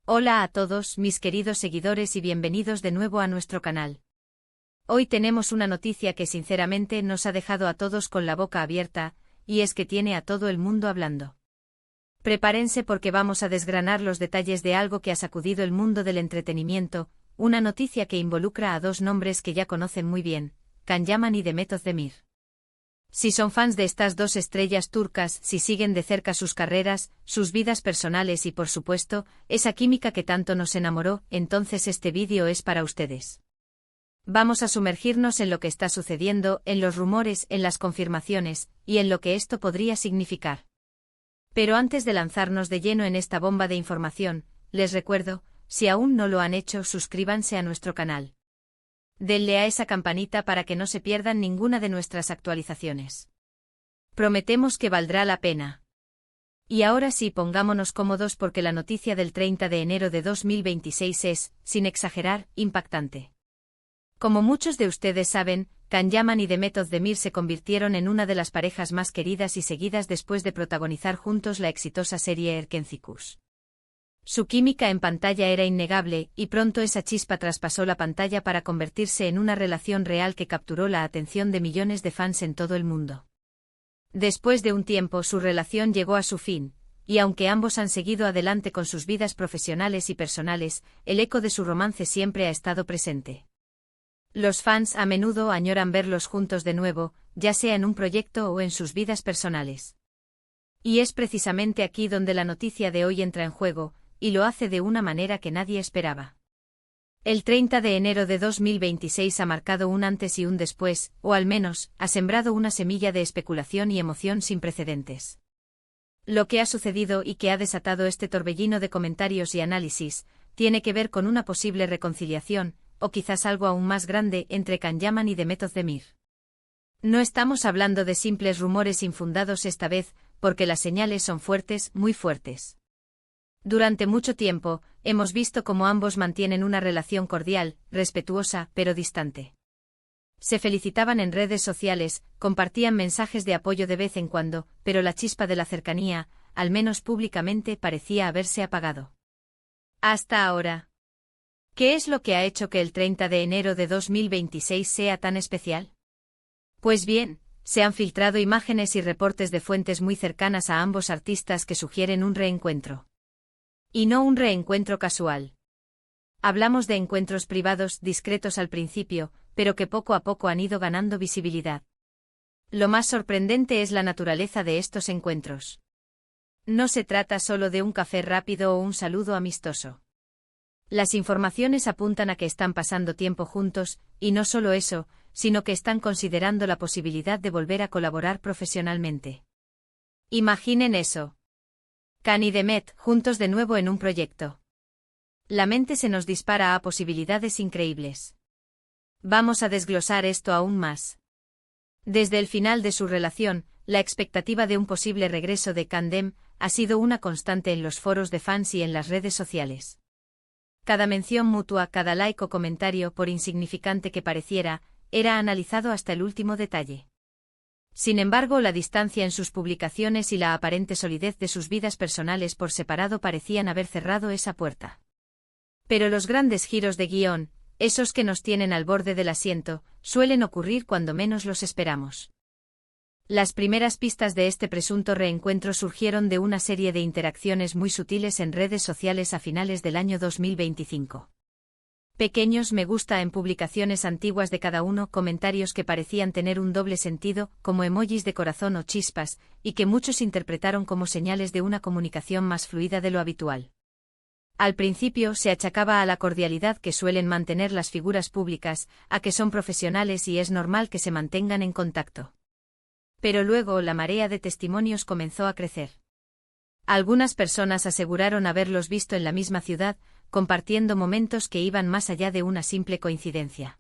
Hola a todos mis queridos seguidores y bienvenidos de nuevo a nuestro canal. Hoy tenemos una noticia que sinceramente nos ha dejado a todos con la boca abierta, y es que tiene a todo el mundo hablando. Prepárense porque vamos a desgranar los detalles de algo que ha sacudido el mundo del entretenimiento, una noticia que involucra a dos nombres que ya conocen muy bien, Can Yaman y Demet Özdemir. Si son fans de estas dos estrellas turcas, si siguen de cerca sus carreras, sus vidas personales y por supuesto, esa química que tanto nos enamoró, entonces este vídeo es para ustedes. Vamos a sumergirnos en lo que está sucediendo, en los rumores, en las confirmaciones, y en lo que esto podría significar. Pero antes de lanzarnos de lleno en esta bomba de información, les recuerdo, si aún no lo han hecho, suscríbanse a nuestro canal. Denle a esa campanita para que no se pierdan ninguna de nuestras actualizaciones. Prometemos que valdrá la pena. Y ahora sí, pongámonos cómodos porque la noticia del 30 de enero de 2026 es, sin exagerar, impactante. Como muchos de ustedes saben, Can Yaman y Demet Özdemir se convirtieron en una de las parejas más queridas y seguidas después de protagonizar juntos la exitosa serie Erkenci. Su química en pantalla era innegable, y pronto esa chispa traspasó la pantalla para convertirse en una relación real que capturó la atención de millones de fans en todo el mundo. Después de un tiempo su relación llegó a su fin, y aunque ambos han seguido adelante con sus vidas profesionales y personales, el eco de su romance siempre ha estado presente. Los fans a menudo añoran verlos juntos de nuevo, ya sea en un proyecto o en sus vidas personales. Y es precisamente aquí donde la noticia de hoy entra en juego, y lo hace de una manera que nadie esperaba. El 30 de enero de 2026 ha marcado un antes y un después, o al menos, ha sembrado una semilla de especulación y emoción sin precedentes. Lo que ha sucedido y que ha desatado este torbellino de comentarios y análisis, tiene que ver con una posible reconciliación, o quizás algo aún más grande, entre Can Yaman y Demet Özdemir. No estamos hablando de simples rumores infundados esta vez, porque las señales son fuertes, muy fuertes. Durante mucho tiempo, hemos visto cómo ambos mantienen una relación cordial, respetuosa, pero distante. Se felicitaban en redes sociales, compartían mensajes de apoyo de vez en cuando, pero la chispa de la cercanía, al menos públicamente, parecía haberse apagado. Hasta ahora. ¿Qué es lo que ha hecho que el 30 de enero de 2026 sea tan especial? Pues bien, se han filtrado imágenes y reportes de fuentes muy cercanas a ambos artistas que sugieren un reencuentro. Y no un reencuentro casual. Hablamos de encuentros privados, discretos al principio, pero que poco a poco han ido ganando visibilidad. Lo más sorprendente es la naturaleza de estos encuentros. No se trata solo de un café rápido o un saludo amistoso. Las informaciones apuntan a que están pasando tiempo juntos, y no solo eso, sino que están considerando la posibilidad de volver a colaborar profesionalmente. Imaginen eso. Can y Demet, juntos de nuevo en un proyecto. La mente se nos dispara a posibilidades increíbles. Vamos a desglosar esto aún más. Desde el final de su relación, la expectativa de un posible regreso de Can Dem ha sido una constante en los foros de fans y en las redes sociales. Cada mención mutua, cada like o comentario, por insignificante que pareciera, era analizado hasta el último detalle. Sin embargo, la distancia en sus publicaciones y la aparente solidez de sus vidas personales por separado parecían haber cerrado esa puerta. Pero los grandes giros de guión, esos que nos tienen al borde del asiento, suelen ocurrir cuando menos los esperamos. Las primeras pistas de este presunto reencuentro surgieron de una serie de interacciones muy sutiles en redes sociales a finales del año 2025. Pequeños me gusta en publicaciones antiguas de cada uno, comentarios que parecían tener un doble sentido, como emojis de corazón o chispas, y que muchos interpretaron como señales de una comunicación más fluida de lo habitual. Al principio se achacaba a la cordialidad que suelen mantener las figuras públicas, a que son profesionales y es normal que se mantengan en contacto. Pero luego la marea de testimonios comenzó a crecer. Algunas personas aseguraron haberlos visto en la misma ciudad, compartiendo momentos que iban más allá de una simple coincidencia.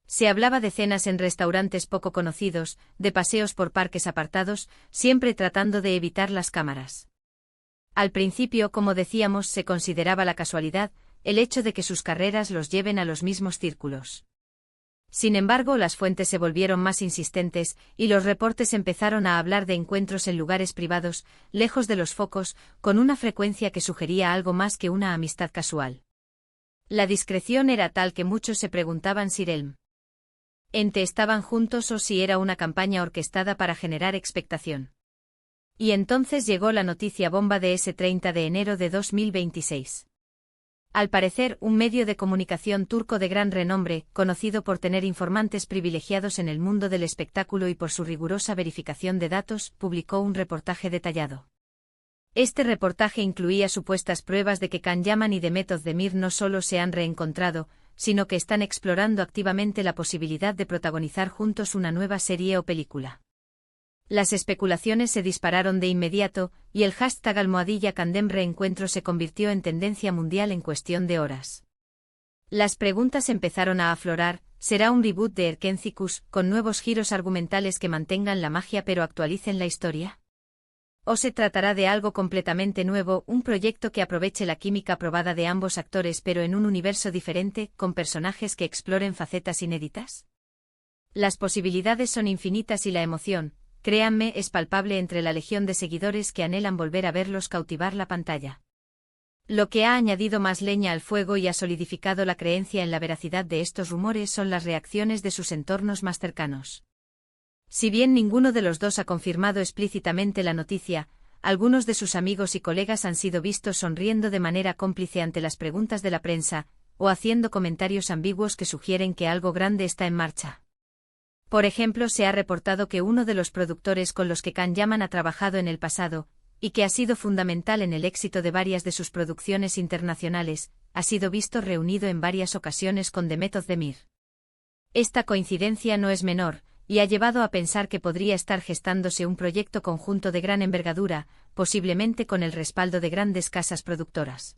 Se hablaba de cenas en restaurantes poco conocidos, de paseos por parques apartados, siempre tratando de evitar las cámaras. Al principio, como decíamos, se consideraba la casualidad, el hecho de que sus carreras los lleven a los mismos círculos. Sin embargo, las fuentes se volvieron más insistentes, y los reportes empezaron a hablar de encuentros en lugares privados, lejos de los focos, con una frecuencia que sugería algo más que una amistad casual. La discreción era tal que muchos se preguntaban si el ente estaban juntos o si era una campaña orquestada para generar expectación. Y entonces llegó la noticia bomba de ese 30 de enero de 2026. Al parecer, un medio de comunicación turco de gran renombre, conocido por tener informantes privilegiados en el mundo del espectáculo y por su rigurosa verificación de datos, publicó un reportaje detallado. Este reportaje incluía supuestas pruebas de que Can Yaman y Demet Özdemir no solo se han reencontrado, sino que están explorando activamente la posibilidad de protagonizar juntos una nueva serie o película. Las especulaciones se dispararon de inmediato, y el hashtag #CandemReencuentro se convirtió en tendencia mundial en cuestión de horas. Las preguntas empezaron a aflorar: ¿será un reboot de Erkencikus, con nuevos giros argumentales que mantengan la magia pero actualicen la historia? ¿O se tratará de algo completamente nuevo, un proyecto que aproveche la química probada de ambos actores pero en un universo diferente, con personajes que exploren facetas inéditas? Las posibilidades son infinitas y la emoción, créanme, es palpable entre la legión de seguidores que anhelan volver a verlos cautivar la pantalla. Lo que ha añadido más leña al fuego y ha solidificado la creencia en la veracidad de estos rumores son las reacciones de sus entornos más cercanos. Si bien ninguno de los dos ha confirmado explícitamente la noticia, algunos de sus amigos y colegas han sido vistos sonriendo de manera cómplice ante las preguntas de la prensa, o haciendo comentarios ambiguos que sugieren que algo grande está en marcha. Por ejemplo, se ha reportado que uno de los productores con los que Can Yaman ha trabajado en el pasado, y que ha sido fundamental en el éxito de varias de sus producciones internacionales, ha sido visto reunido en varias ocasiones con Demet Özdemir. Esta coincidencia no es menor, y ha llevado a pensar que podría estar gestándose un proyecto conjunto de gran envergadura, posiblemente con el respaldo de grandes casas productoras.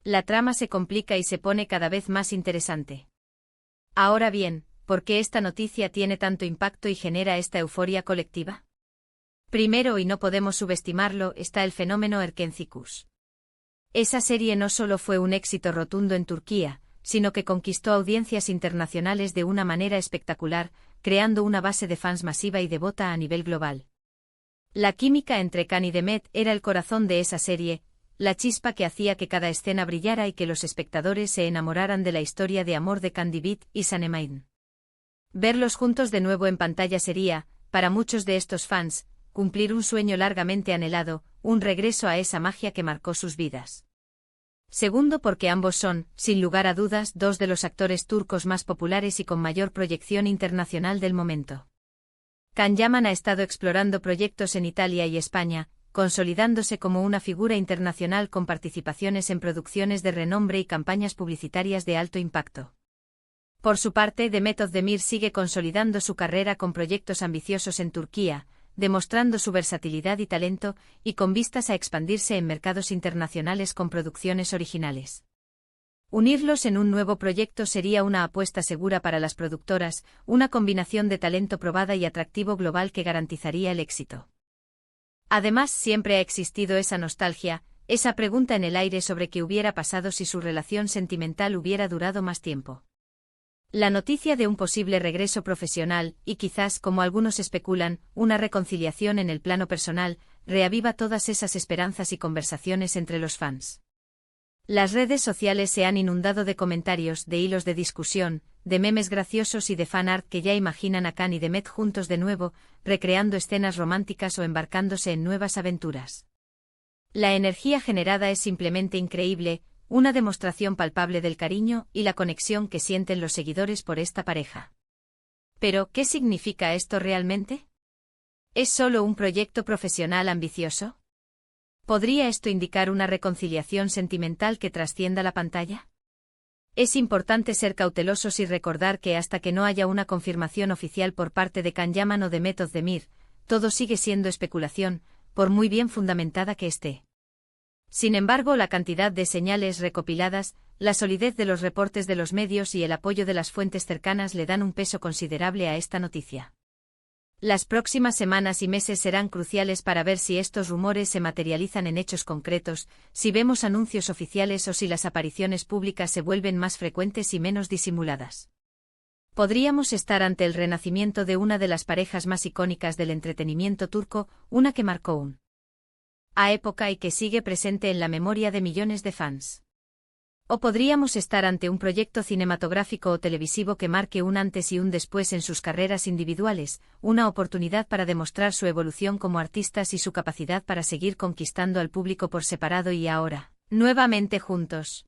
La trama se complica y se pone cada vez más interesante. Ahora bien, ¿por qué esta noticia tiene tanto impacto y genera esta euforia colectiva? Primero, y no podemos subestimarlo, está el fenómeno Erkencikus. Esa serie no solo fue un éxito rotundo en Turquía, sino que conquistó audiencias internacionales de una manera espectacular, creando una base de fans masiva y devota a nivel global. La química entre Can y Demet era el corazón de esa serie, la chispa que hacía que cada escena brillara y que los espectadores se enamoraran de la historia de amor de Can Divit y Sanemein. Verlos juntos de nuevo en pantalla sería, para muchos de estos fans, cumplir un sueño largamente anhelado, un regreso a esa magia que marcó sus vidas. Segundo, porque ambos son, sin lugar a dudas, dos de los actores turcos más populares y con mayor proyección internacional del momento. Can Yaman ha estado explorando proyectos en Italia y España, consolidándose como una figura internacional con participaciones en producciones de renombre y campañas publicitarias de alto impacto. Por su parte, Demet Özdemir sigue consolidando su carrera con proyectos ambiciosos en Turquía, demostrando su versatilidad y talento, y con vistas a expandirse en mercados internacionales con producciones originales. Unirlos en un nuevo proyecto sería una apuesta segura para las productoras, una combinación de talento probada y atractivo global que garantizaría el éxito. Además, siempre ha existido esa nostalgia, esa pregunta en el aire sobre qué hubiera pasado si su relación sentimental hubiera durado más tiempo. La noticia de un posible regreso profesional, y quizás, como algunos especulan, una reconciliación en el plano personal, reaviva todas esas esperanzas y conversaciones entre los fans. Las redes sociales se han inundado de comentarios, de hilos de discusión, de memes graciosos y de fanart que ya imaginan a Can y Demet juntos de nuevo, recreando escenas románticas o embarcándose en nuevas aventuras. La energía generada es simplemente increíble, una demostración palpable del cariño y la conexión que sienten los seguidores por esta pareja. Pero, ¿qué significa esto realmente? ¿Es solo un proyecto profesional ambicioso? ¿Podría esto indicar una reconciliación sentimental que trascienda la pantalla? Es importante ser cautelosos y recordar que hasta que no haya una confirmación oficial por parte de Can Yaman o Demet Özdemir, todo sigue siendo especulación, por muy bien fundamentada que esté. Sin embargo, la cantidad de señales recopiladas, la solidez de los reportes de los medios y el apoyo de las fuentes cercanas le dan un peso considerable a esta noticia. Las próximas semanas y meses serán cruciales para ver si estos rumores se materializan en hechos concretos, si vemos anuncios oficiales o si las apariciones públicas se vuelven más frecuentes y menos disimuladas. Podríamos estar ante el renacimiento de una de las parejas más icónicas del entretenimiento turco, una que marcó una época y que sigue presente en la memoria de millones de fans. O podríamos estar ante un proyecto cinematográfico o televisivo que marque un antes y un después en sus carreras individuales, una oportunidad para demostrar su evolución como artistas y su capacidad para seguir conquistando al público por separado y ahora, nuevamente juntos.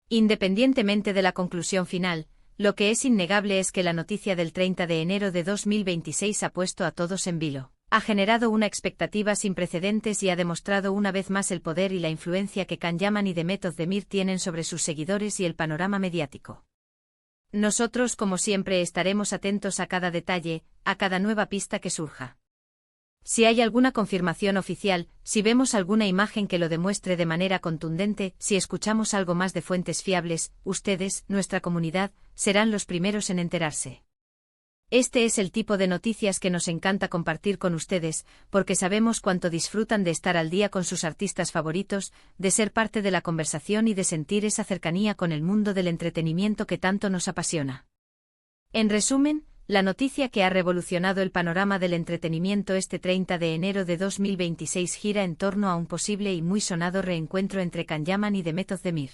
Independientemente de la conclusión final, lo que es innegable es que la noticia del 30 de enero de 2026 ha puesto a todos en vilo. Ha generado una expectativa sin precedentes y ha demostrado una vez más el poder y la influencia que Can Yaman y Demet Özdemir tienen sobre sus seguidores y el panorama mediático. Nosotros, como siempre, estaremos atentos a cada detalle, a cada nueva pista que surja. Si hay alguna confirmación oficial, si vemos alguna imagen que lo demuestre de manera contundente, si escuchamos algo más de fuentes fiables, ustedes, nuestra comunidad, serán los primeros en enterarse. Este es el tipo de noticias que nos encanta compartir con ustedes, porque sabemos cuánto disfrutan de estar al día con sus artistas favoritos, de ser parte de la conversación y de sentir esa cercanía con el mundo del entretenimiento que tanto nos apasiona. En resumen, la noticia que ha revolucionado el panorama del entretenimiento este 30 de enero de 2026 gira en torno a un posible y muy sonado reencuentro entre Can Yaman y Demet Özdemir.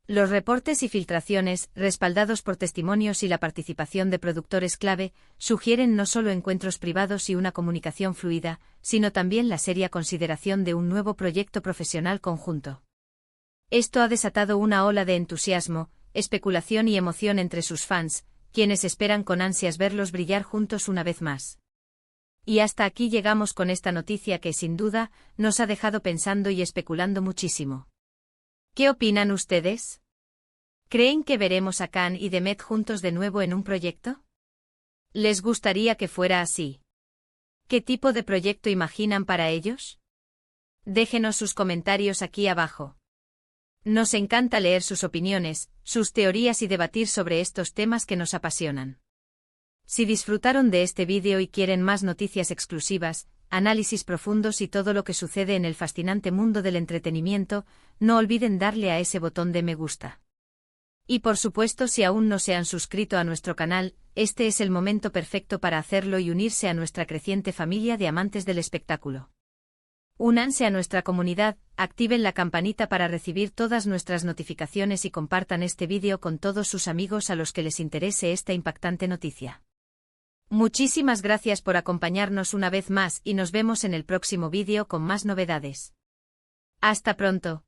Los reportes y filtraciones, respaldados por testimonios y la participación de productores clave, sugieren no solo encuentros privados y una comunicación fluida, sino también la seria consideración de un nuevo proyecto profesional conjunto. Esto ha desatado una ola de entusiasmo, especulación y emoción entre sus fans, quienes esperan con ansias verlos brillar juntos una vez más. Y hasta aquí llegamos con esta noticia que, sin duda, nos ha dejado pensando y especulando muchísimo. ¿Qué opinan ustedes? ¿Creen que veremos a Can y Demet juntos de nuevo en un proyecto? ¿Les gustaría que fuera así? ¿Qué tipo de proyecto imaginan para ellos? Déjenos sus comentarios aquí abajo. Nos encanta leer sus opiniones, sus teorías y debatir sobre estos temas que nos apasionan. Si disfrutaron de este vídeo y quieren más noticias exclusivas, análisis profundos y todo lo que sucede en el fascinante mundo del entretenimiento, no olviden darle a ese botón de me gusta. Y por supuesto, si aún no se han suscrito a nuestro canal, este es el momento perfecto para hacerlo y unirse a nuestra creciente familia de amantes del espectáculo. Únanse a nuestra comunidad, activen la campanita para recibir todas nuestras notificaciones y compartan este vídeo con todos sus amigos a los que les interese esta impactante noticia. Muchísimas gracias por acompañarnos una vez más y nos vemos en el próximo vídeo con más novedades. Hasta pronto.